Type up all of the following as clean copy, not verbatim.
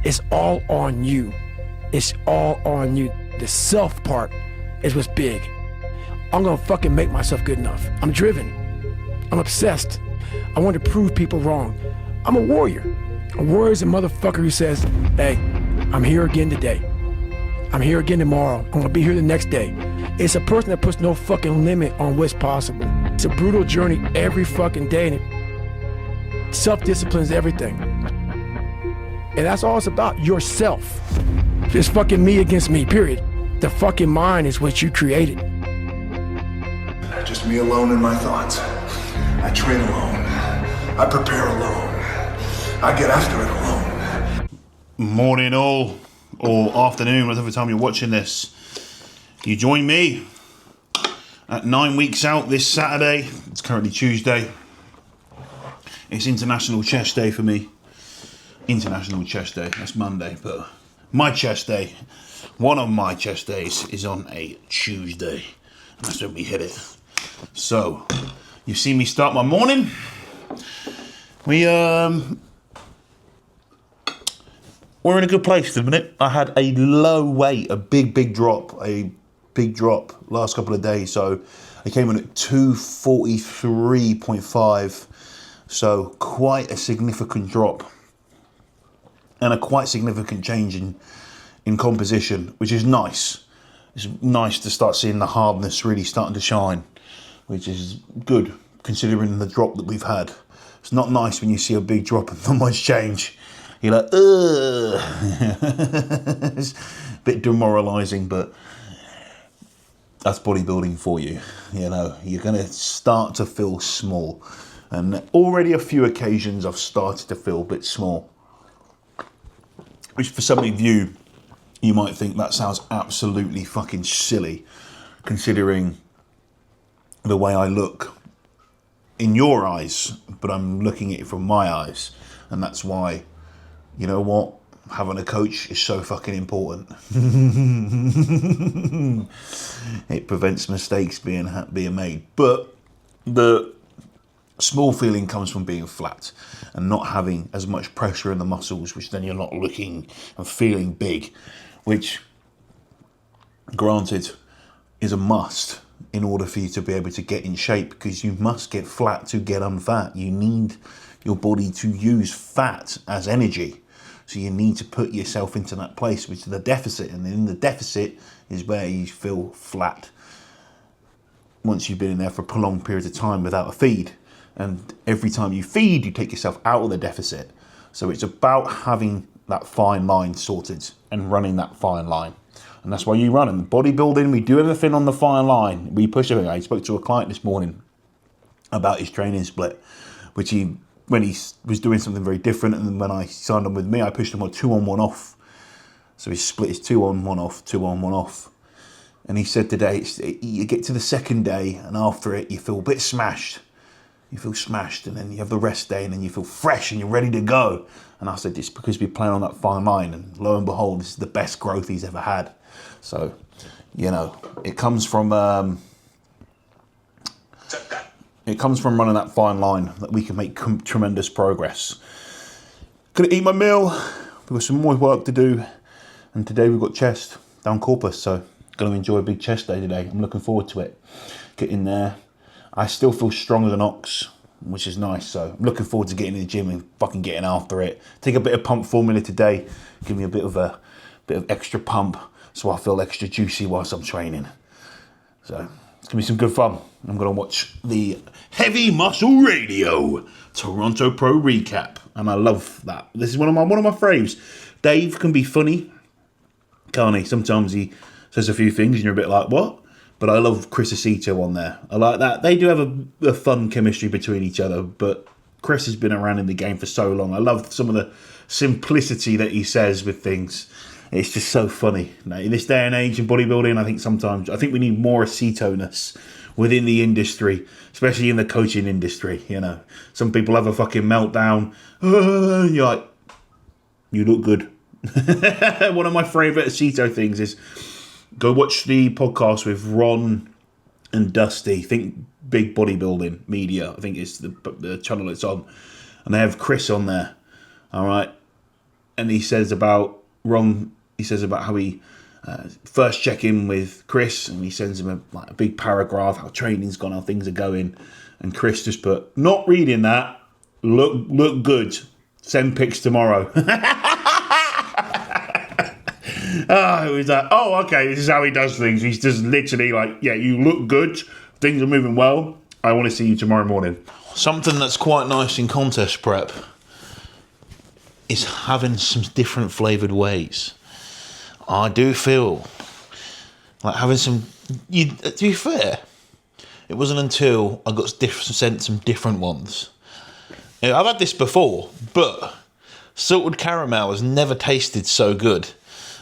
It's all on you. It's all on you. The self part is what's big. I'm gonna fucking make myself good enough. I'm driven. I'm obsessed. I want to prove people wrong. I'm a warrior. A warrior is a motherfucker who says, hey, I'm here again today. I'm here again tomorrow. I'm gonna be here the next day. It's a person that puts no fucking limit on what's possible. It's a brutal journey every fucking day, and self-discipline is everything. And that's all it's about, yourself. It's fucking me against me, period. The fucking mind is what you created. Just me alone in my thoughts. I train alone. I prepare alone. I get after it alone. Morning all, or afternoon, whatever time you're watching this. You join me at 9 weeks out this Saturday. It's currently Tuesday. It's International Chest Day for me. International Chest Day, that's Monday, but my chest day, one of my chest days is on a Tuesday. That's when we hit it. So, you see me start my morning. We're in a good place at the minute. I had a low weight, a big drop last couple of days. So I came in at 243.5. So quite a significant drop and a quite significant change in composition, which is nice. It's nice to start seeing the hardness really starting to shine, which is good considering the drop that we've had. It's not nice when you see a big drop and not much change. You're like, ugh. It's a bit demoralising, but that's bodybuilding for you. You know, you're going to start to feel small. And already a few occasions I've started to feel a bit small. Which for some of you, you might think that sounds absolutely fucking silly, considering the way I look in your eyes, but I'm looking at it from my eyes. And that's why, you know what, having a coach is so fucking important. It prevents mistakes being made. But the small feeling comes from being flat and not having as much pressure in the muscles, which then you're not looking and feeling big, which, granted, is a must in order for you to be able to get in shape, because you must get flat to get unfat. You need your body to use fat as energy. So you need to put yourself into that place, which is the deficit. And in the deficit is where you feel flat once you've been in there for a prolonged period of time without a feed. And every time you feed, you take yourself out of the deficit. So it's about having that fine line sorted and running that fine line. And that's why you run. In bodybuilding, we do everything on the fine line. We push everything. I spoke to a client this morning about his training split, which when he was doing something very different, and then when I signed on with me, I pushed him on 2 on 1 off. So he split his 2 on 1 off, 2 on 1 off. And he said today, you get to the second day, and after it, you feel a bit smashed. You feel smashed, and then you have the rest day, and then you feel fresh, and you're ready to go. And I said, it's because we're playing on that fine line, and lo and behold, this is the best growth he's ever had. So, you know, it comes from running that fine line that we can make tremendous progress. Gonna eat my meal. We've got some more work to do, and today we've got chest down corpus, so gonna enjoy a big chest day today. I'm looking forward to it. Getting there. I still feel stronger than ox, which is nice. So I'm looking forward to getting in the gym and fucking getting after it. Take a bit of pump formula today. Give me a bit of extra pump, so I feel extra juicy whilst I'm training. So it's gonna be some good fun. I'm gonna watch the Heavy Muscle Radio Toronto Pro recap, and I love that. This is one of my faves. Dave can be funny, can't he? Sometimes he says a few things and you're a bit like, what? But I love Chris Aceto on there. I like that. They do have a fun chemistry between each other, but Chris has been around in the game for so long. I love some of the simplicity that he says with things. It's just so funny. Now, in this day and age in bodybuilding, I think we need more Aceto-ness within the industry, especially in the coaching industry. You know, some people have a fucking meltdown. You're like, you look good. One of my favourite Aceto things is, go watch the podcast with Ron and Dusty. Think Big Bodybuilding Media. I think it's the channel it's on. And they have Chris on there. All right. and he says about how he first check in with Chris, and he sends him a big paragraph, how training's gone, how things are going, and Chris just put, not reading that, look good, send pics tomorrow. It was like, oh, okay, this is how he does things. He's just literally like, yeah, you look good, things are moving well, I want to see you tomorrow morning. Something that's quite nice in contest prep is having some different flavoured ways. I do feel like having some... to be fair, it wasn't until I got sent some different ones. You know, I've had this before, but salted caramel has never tasted so good.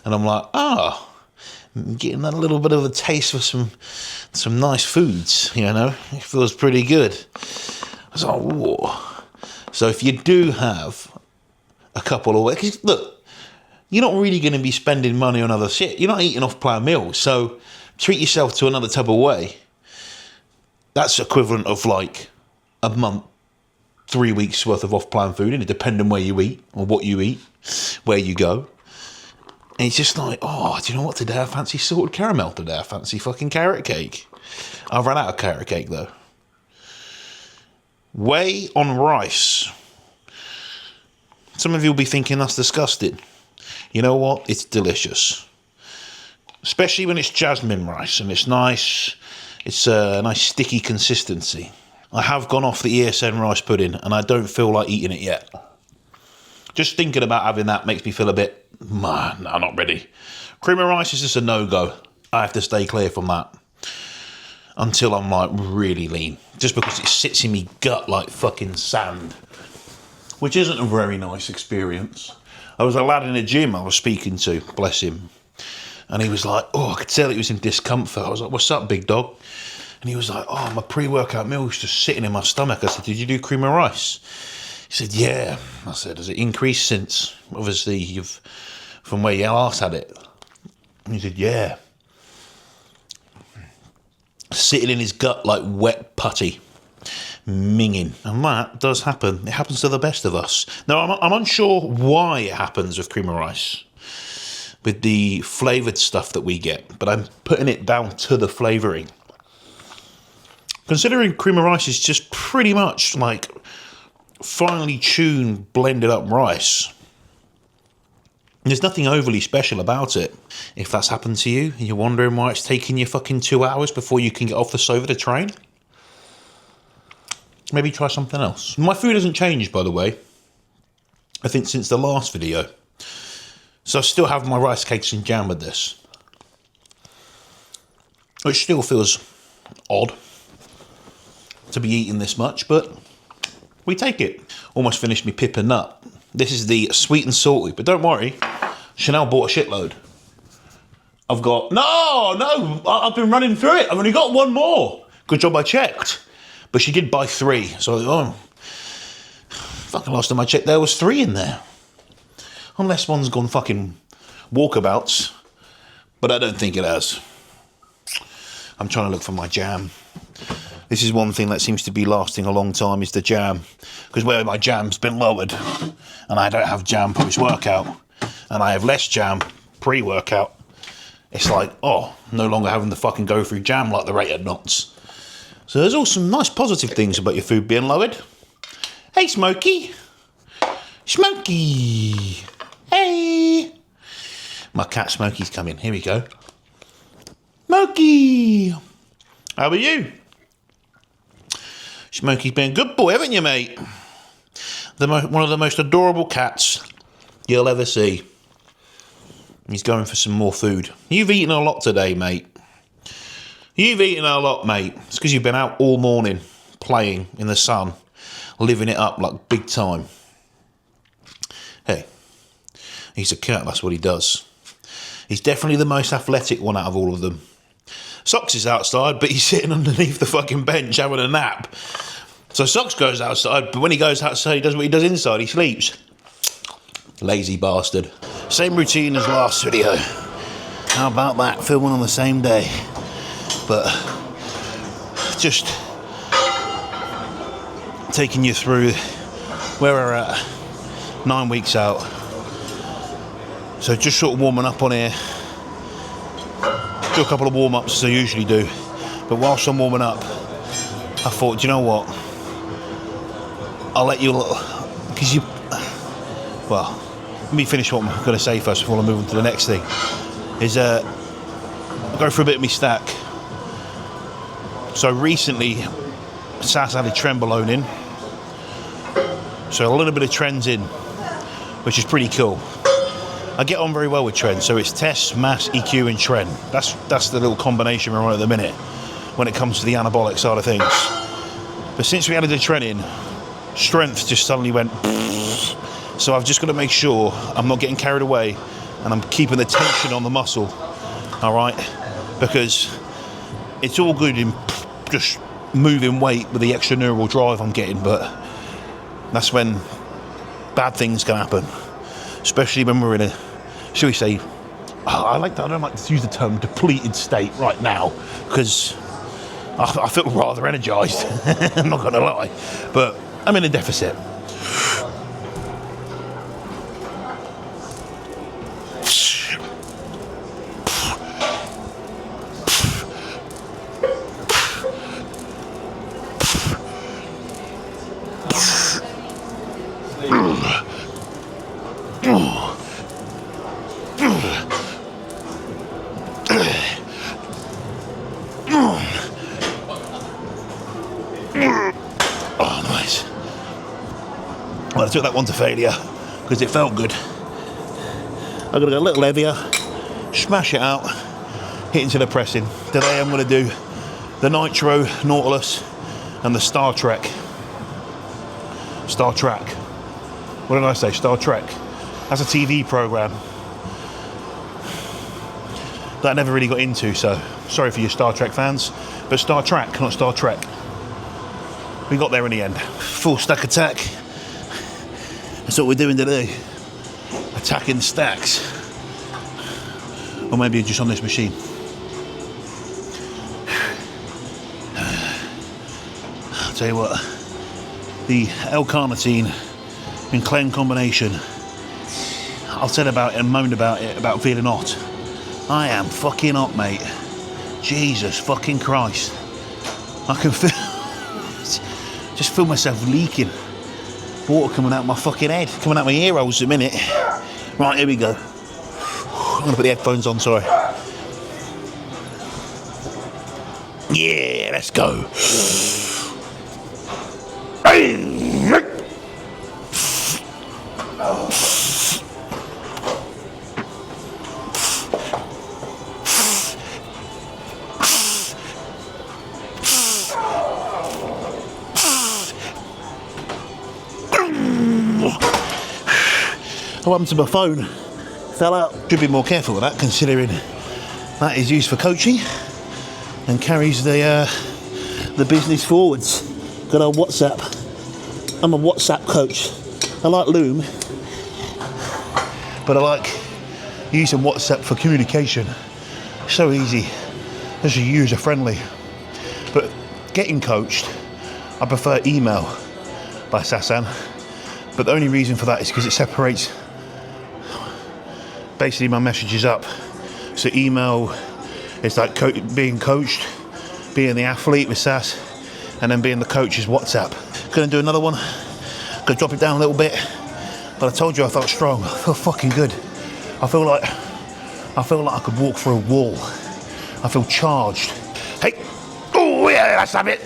And I'm like, I'm getting that little bit of a taste for some nice foods, you know? It feels pretty good. I was like, whoa. So if you do have a couple of... Because look, you're not really going to be spending money on other shit. You're not eating off-plan meals. So treat yourself to another type of way. That's equivalent of like a month, 3 weeks worth of off-plan food, and it depends on where you eat or what you eat, where you go. And it's just like, oh, do you know what? Today I fancy salted caramel. Today I fancy fucking carrot cake. I've run out of carrot cake though. Whey on rice. Some of you will be thinking that's disgusting. You know what? It's delicious. Especially when it's jasmine rice and it's nice. It's a nice sticky consistency. I have gone off the ESN rice pudding and I don't feel like eating it yet. Just thinking about having that makes me feel a bit, no, not ready. Cream of rice is just a no-go. I have to stay clear from that until I'm like really lean. Just because it sits in me gut like fucking sand. Which isn't a very nice experience. I was a lad in a gym I was speaking to, bless him. And he was like, oh, I could tell he was in discomfort. I was like, what's up, big dog? And he was like, oh, my pre-workout meal was just sitting in my stomach. I said, did you do cream of rice? He said, yeah. I said, has it increased since, obviously, from where you last had it? And he said, yeah. Sitting in his gut like wet putty. Minging. And that does happen. It happens to the best of us. Now, I'm unsure why it happens with cream of rice, with the flavoured stuff that we get, but I'm putting it down to the flavouring. Considering cream of rice is just pretty much like finely tuned, blended up rice. There's nothing overly special about it. If that's happened to you, and you're wondering why it's taking you fucking 2 hours before you can get off the sofa to train, maybe try something else. My food hasn't changed, by the way, I think since the last video. So I still have my rice cakes and jam with this. Which still feels odd to be eating this much, but we take it. Almost finished me pip and nut. This is the sweet and salty, but don't worry, Chanel bought a shitload. I've got, I've been running through it. I've only got one more. Good job I checked. But she did buy 3, so fucking last time I checked there was 3 in there. Unless one's gone fucking walkabouts, but I don't think it has. I'm trying to look for my jam. This is one thing that seems to be lasting a long time, is the jam. Because where my jam's been lowered, and I don't have jam post-workout, and I have less jam pre-workout, it's like, no longer having to fucking go through jam like the rated knots. So there's all some nice positive things about your food being lowered. Hey, Smokey. Smokey. Hey. My cat Smokey's coming. Here we go. Smokey. How are you? Smokey's been a good boy, haven't you, mate? One of the most adorable cats you'll ever see. He's going for some more food. You've eaten a lot today, mate. You've eaten a lot, mate. It's because you've been out all morning playing in the sun, living it up like big time. Hey, he's a cat, that's what he does. He's definitely the most athletic one out of all of them. Socks is outside, but he's sitting underneath the fucking bench having a nap. So Socks goes outside, but when he goes outside, he does what he does inside, he sleeps. Lazy bastard. Same routine as last video. How about that, filming on the same day? But just taking you through where we're at, 9 weeks out. So just sort of warming up on here. Do a couple of warm-ups as I usually do. But whilst I'm warming up, I thought, do you know what? I'll let you, because you, well, let me finish what I'm going to say first before I move on to the next thing. Is I'll go for a bit of my stack. So recently, Sass added Trenbolone in. So a little bit of Tren's in, which is pretty cool. I get on very well with Tren, so it's Test, Mass, EQ and Tren. That's the little combination we're on at the minute when it comes to the anabolic side of things. But since we added the Tren in, strength just suddenly went. So I've just got to make sure I'm not getting carried away and I'm keeping the tension on the muscle, all right? Because it's all good in just moving weight with the extra neural drive I'm getting, but that's when bad things can happen, especially when we're in a, shall we say, I don't like to use the term depleted state right now, because I feel rather energized. I'm not gonna lie, but I'm in a deficit. Oh, nice. Well, I took that one to failure because it felt good. I'm going to go a little heavier, smash it out, hit into the pressing. Today I'm going to do the Nitro, Nautilus and the Star Trek. What did I say? Star Trek. That's a TV program that I never really got into, so sorry for you Star Trek fans, but Star Trek, not Star Trek. We got there in the end. Full stack attack. That's what we're doing today. Attacking stacks. Or maybe just on this machine. I'll tell you what, the L-carnitine and Clen combination, I'll tell about it and moan about it, about feeling hot. I am fucking hot, mate. Jesus fucking Christ. I can feel, just feel myself leaking. Water coming out my fucking head, coming out my ear holes a minute. Right, here we go. I'm gonna put the headphones on, sorry. Yeah, let's go. What happened to my phone? Fell out. Should be more careful with that, considering that is used for coaching and carries the business forwards. Good old WhatsApp. I'm a WhatsApp coach. I like Loom, but I like using WhatsApp for communication. So easy, it's user friendly. But getting coached, I prefer email by Sasan. But the only reason for that is because it separates basically my messages up. So email is like being coached, being the athlete with Sass, and then being the coach is WhatsApp. Gonna do another one. Gonna drop it down a little bit. But I told you I felt strong. I feel fucking good. I feel like I could walk through a wall. I feel charged. Hey, oh yeah, let's have it.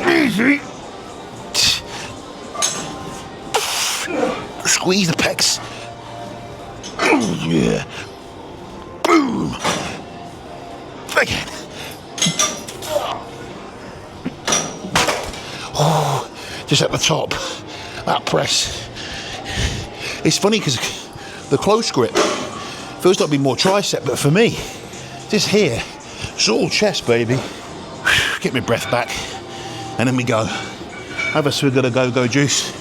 Easy. Squeeze the pecs. Yeah. Boom. Again. Oh, just at the top. That press. It's funny because the close grip feels like it'd be more tricep, but for me, just here, it's all chest, baby. Get my breath back, and then we go. Have a swig of the go-go juice.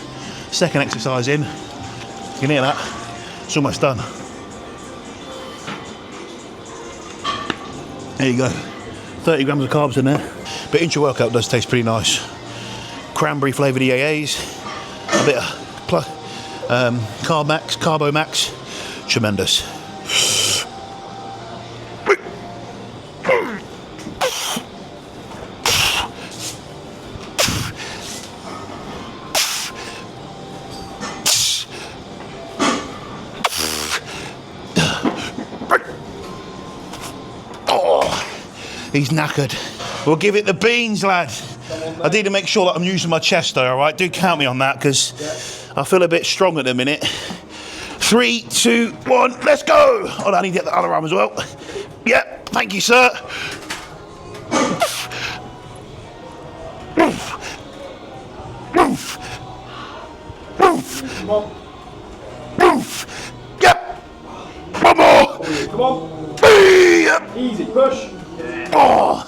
Second exercise in. You can hear that? It's almost done. There you go. 30 grams of carbs in there. But intra-workout does taste pretty nice. Cranberry flavoured EAAs. A bit of Carbo Max, tremendous. He's knackered. We'll give it the beans, lad. I need to make sure that I'm using my chest though, alright? Do count me on that, because I feel a bit strong at the minute. 3, 2, 1, let's go! Oh, I need to get the other arm as well. Yeah, thank you, sir. Come on. Yep. One more. Come on. Yep. Easy, push. Oh,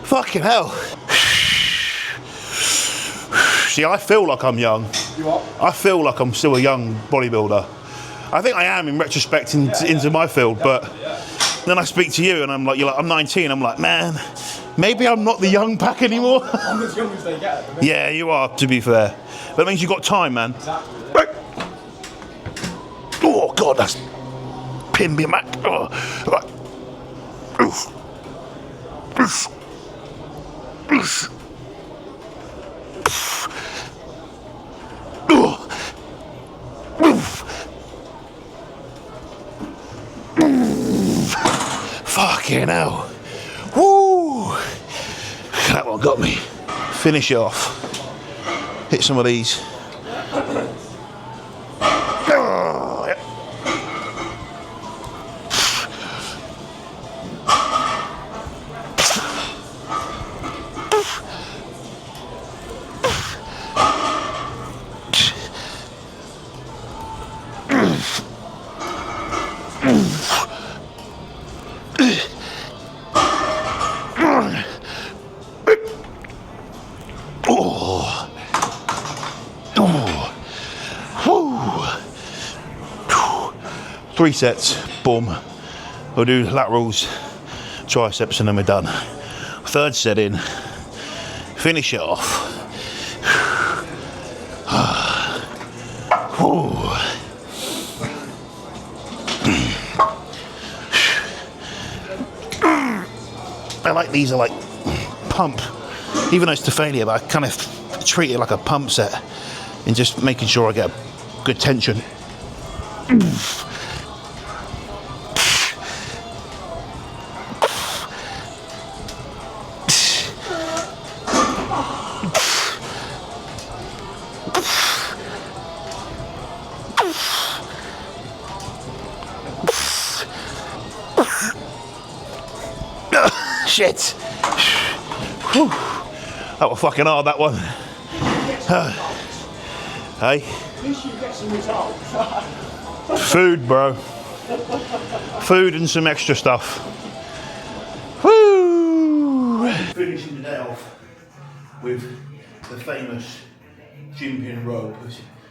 fucking hell. See, I feel like I'm young. You are? I feel like I'm still a young bodybuilder. I think I am in retrospect into my field, but then I speak to you and I'm like, you're like, I'm 19. I'm like, man, maybe I'm not the young pack anymore. I'm as young as they get. Yeah, you are, to be fair. But it means you've got time, man. Exactly. Right. Oh, God, that's pinned me back. Oh. Right. Oof. Oof. Oof. Fucking hell. Woo! That one got me. Finish it off. Hit some of these. Oh, yep. Three sets, boom. We'll do laterals, triceps, and then we're done. Third set in, finish it off. I like these are like pump, even though it's to failure, but I kind of treat it like a pump set and just making sure I get good tension. Shit. Whew. That was fucking hard, that one. Hey? At least you get some results. Food, bro. Food and some extra stuff. Woo! Finishing the day off with the famous gym pin rope.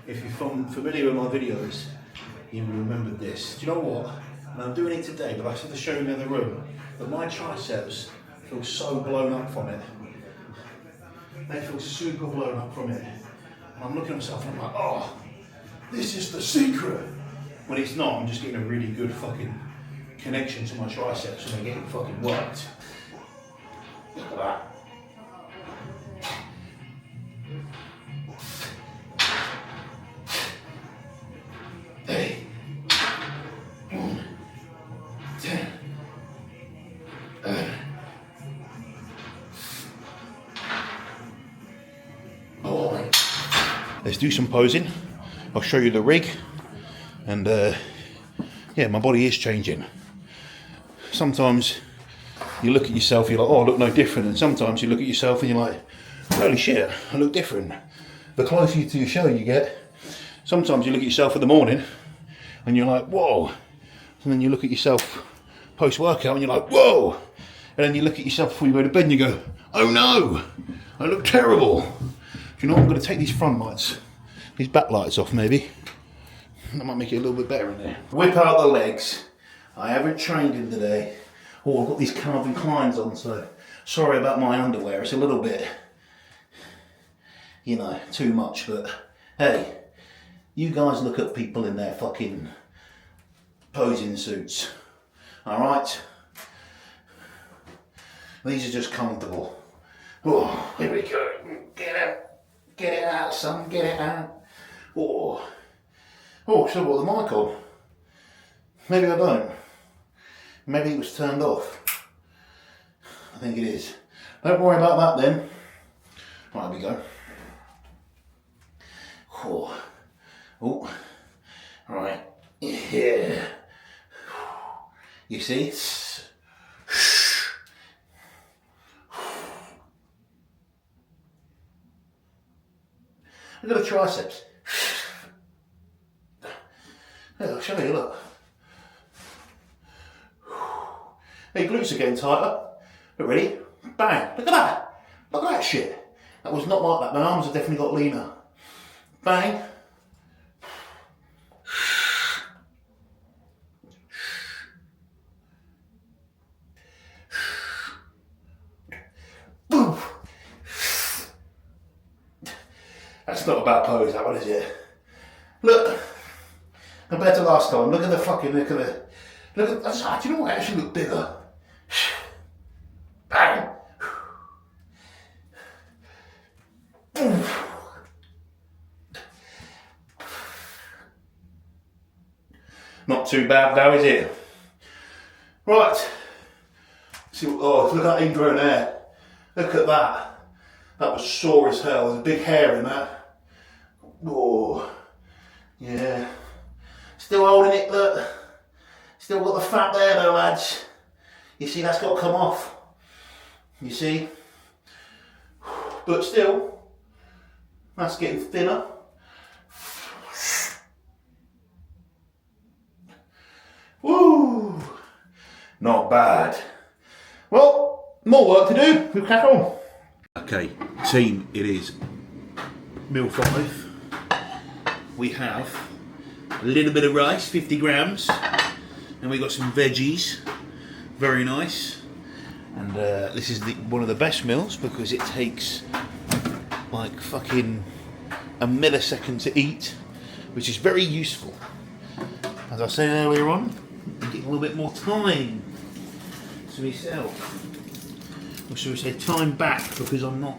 If you're familiar with my videos, you will remember this. Do you know what? And I'm doing it today, but I have to show you in the other room. But my triceps feel so blown up from it. They feel super blown up from it. And I'm looking at myself and I'm like, oh, this is the secret. When it's not, I'm just getting a really good fucking connection to my triceps and they're getting fucking worked. Look at that. Hey. 10. Let's do some posing. I'll show you the rig, and yeah, my body is changing. Sometimes you look at yourself, you're like, oh, I look no different, and sometimes you look at yourself and you're like, holy shit, I look different. The closer to your show you get, sometimes you look at yourself in the morning and you're like, whoa, and then you look at yourself post-workout and you're like, whoa, and then you look at yourself before you go to bed and you go, oh no, I look terrible. Do you know what, I'm going to take these front lights, these back lights off maybe. That might make it a little bit better in there. Whip out the legs. I haven't trained in today. Oh, I've got these Calvin Kleins on, so sorry about my underwear. It's a little bit, you know, too much, but hey, You guys look at people in their fucking posing suits. Alright? These are just comfortable. Oh, here we go. Get it out, son, get it out. Oh, should I put the mic on? Maybe I don't. Maybe it was turned off. I think it is. Don't worry about that then. Right, here we go. Oh, right, yeah. You see? Look at the triceps. I'll show you, look. Hey, glutes are getting tighter. But ready? Bang. Look at that. Look at that shit. That was not like that. My arms have definitely got leaner. Bang. Boom. That's not a bad pose, that one, is it? Look. Compared to last time, look at the fucking, look at that's, do you know what, I actually look bigger. Bang. Boom. Not too bad now, is it? Right. See what, oh, look at that ingrown hair. Look at that. That was sore as hell. There's a big hair in that. Oh, yeah. Still holding it, look. Still got the fat there though, lads. You see, that's got to come off. You see? But still, that's getting thinner. Woo! Not bad. Well, more work to do. We'll crack on. Okay, team, it is meal 5. We have a little bit of rice, 50 grams, and we got some veggies, very nice. And this is one of the best meals because it takes like fucking a millisecond to eat, which is very useful. As I said earlier on, you get a little bit more time to myself. Or should we say time back, because I'm not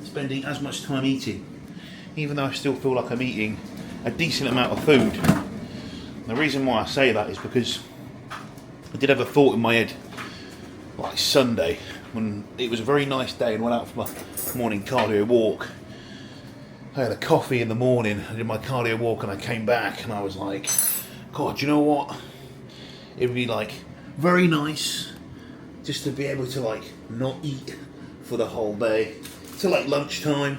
spending as much time eating, even though I still feel like I'm eating a decent amount of food. And the reason why I say that is because I did have a thought in my head like Sunday when it was a very nice day and went out for my morning cardio walk. I had a coffee in the morning, I did my cardio walk, and I came back and I was like, God, do you know what? It would be like very nice just to be able to like not eat for the whole day till like lunchtime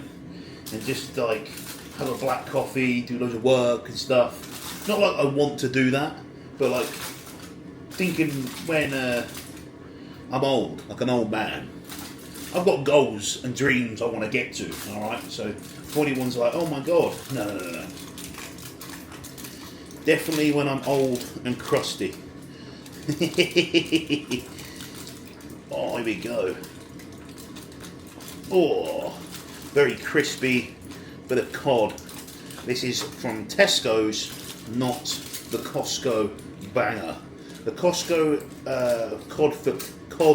and just like have a black coffee, do loads of work and stuff. Not like I want to do that, but like thinking when I'm old, like an old man, I've got goals and dreams I want to get to, alright? So if anyone's like, oh my God, no. Definitely when I'm old and crusty. Oh, here we go. Oh, very crispy bit of cod. This is from Tesco's, not the Costco banger. The Costco cod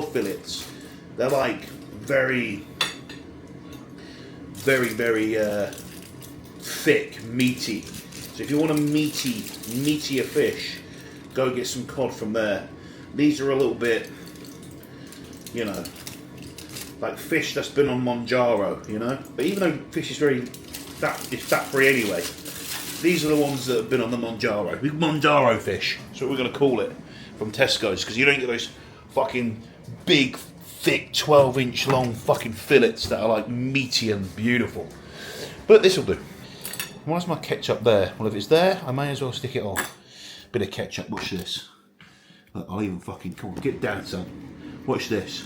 fillets, they're like very thick, meaty. So if you want a meatier fish, go get some cod from there. These are a little bit, you know, like fish that's been on Monjaro, you know. But even though fish is it's fat-free anyway, these are the ones that have been on the Monjaro. Monjaro fish, that's what we're going to call it, from Tesco's, because you don't get those fucking big, thick, 12-inch long fucking fillets that are like meaty and beautiful. But this will do. Why's my ketchup there? Well, if it's there, I may as well stick it on. Bit of ketchup, watch this. Look, I'll even fucking, come on, get down, son. Watch this.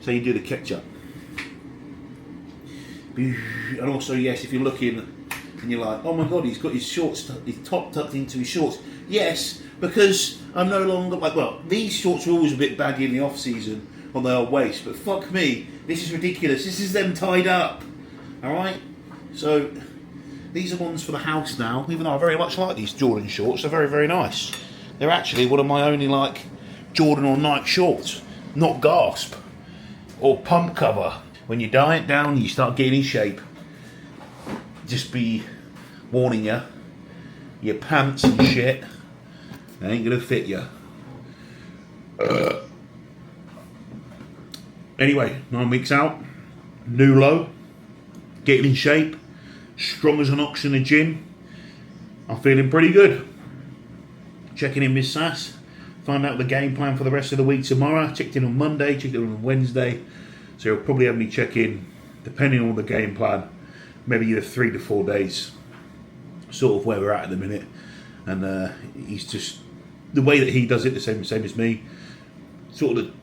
So you do the ketchup. And also, yes, if you're looking and you're like, oh my God, he's got his shorts, his top tucked into his shorts. Yes, because I'm no longer, like, well, these shorts are always a bit baggy in the off season on their waist, but fuck me, this is ridiculous. This is them tied up. Alright? So, These are ones for the house now, even though I very much like these Jordan shorts. They're very, very nice. They're actually one of my only like Jordan or Nike shorts. Not Gasp or Pump Cover. When you diet down and you start getting in shape, just be warning you, your pants and shit, they ain't gonna fit you. Anyway, 9 weeks out, new low, getting in shape, strong as an ox in the gym. I'm feeling pretty good. Checking in with Sass, find out the game plan for the rest of the week tomorrow. Checked in on Monday, checked in on Wednesday. So he'll probably have me check in, depending on the game plan, maybe either 3 to 4 days, sort of where we're at the minute. And he's just, the way that he does it, the same as me, sort of,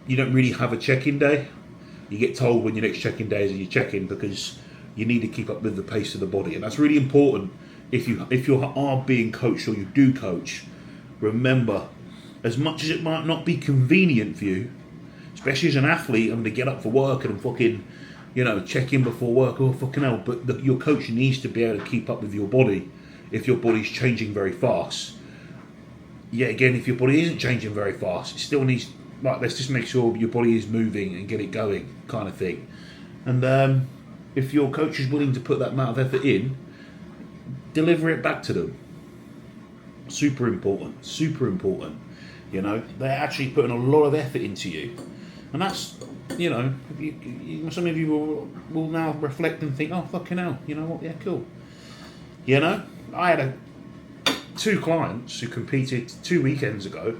you don't really have a check-in day. You get told when your next check-in day is and you check in, because you need to keep up with the pace of the body. And that's really important. If you are being coached or you do coach, remember, as much as it might not be convenient for you, especially as an athlete, having to get up for work and fucking, check in before work, oh fucking hell, but your coach needs to be able to keep up with your body if your body's changing very fast. Yet again, if your body isn't changing very fast, it still needs, like, let's just make sure your body is moving and get it going, kind of thing. And if your coach is willing to put that amount of effort in, deliver it back to them. Super important, super important. They're actually putting a lot of effort into you. And that's, some of you will now reflect and think, oh, fucking hell, you know what, yeah, cool. I had 2 clients who competed 2 weekends ago.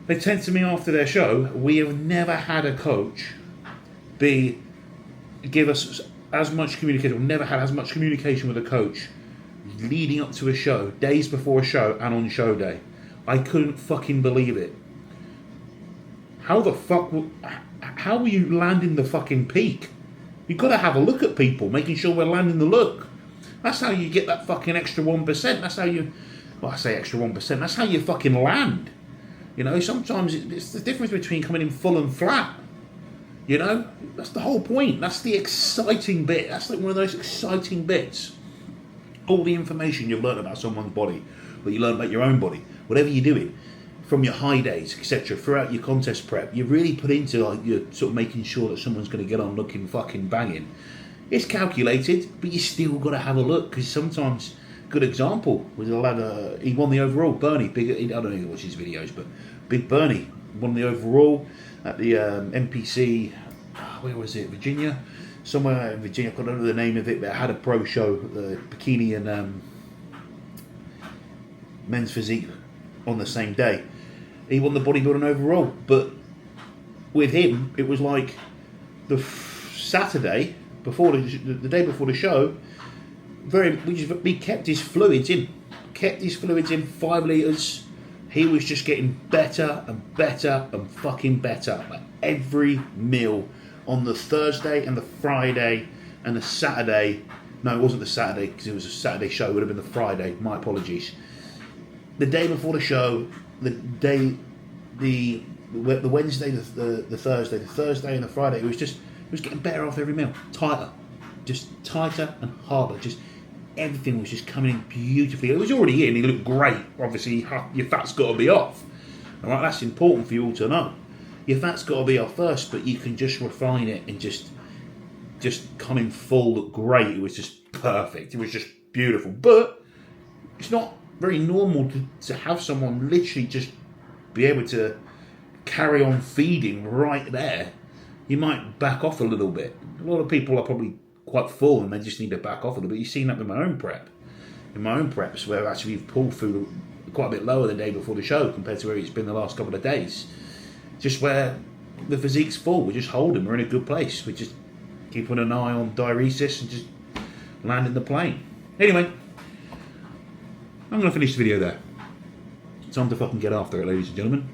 They said to me after their show, we have never had a coach give us as much communication, we've never had as much communication with a coach leading up to a show, days before a show and on show day. I couldn't fucking believe it. How are you landing the fucking peak? You've got to have a look at people, making sure we're landing the look. That's how you get that fucking extra 1%. That's how you, I say extra 1%, that's how you fucking land. Sometimes it's the difference between coming in full and flat. That's the whole point. That's the exciting bit. That's like one of those exciting bits. All the information you've learned about someone's body, or you learn about your own body, whatever you're doing, from your high days, etc., throughout your contest prep, you really put into, like, you're sort of making sure that someone's going to get on looking fucking banging. It's calculated, but you still got to have a look, because sometimes, good example was a lad, he won the overall. Bernie, I don't know if you watch his videos, but Big Bernie won the overall at the NPC, where was it, Virginia? Somewhere in Virginia, I can't remember the name of it, but it had a pro show, the bikini and men's physique on the same day. He won the bodybuilding overall, but with him, it was like the Saturday before the day before the show. We kept his fluids in, 5 litres. He was just getting better and better and fucking better. Like every meal on the Thursday and the Friday and the Saturday. No, it wasn't the Saturday because it was a Saturday show. It would have been the Friday. My apologies. The day before the show, the Wednesday, the Thursday and the Friday, it was getting better off every meal. Tighter and harder. Just everything was just coming in beautifully. It was already in. He looked great. Obviously, your fat's got to be off. All right, that's important for you all to know. Your fat's got to be off first, but you can just refine it and just come in full. Look great. It was just perfect. It was just beautiful. But it's not very normal to have someone literally just be able to carry on feeding right there. You might back off a little bit. A lot of people are probably quite full and they just need to back off a little bit. You've seen that with my own prep. In my own preps, where actually we've pulled food quite a bit lower the day before the show compared to where it's been the last couple of days. Just where the physique's full, we're just holding, we're in a good place. We're just keeping an eye on diuresis and just landing the plane. Anyway, I'm going to finish the video there. Time to fucking get after it, ladies and gentlemen.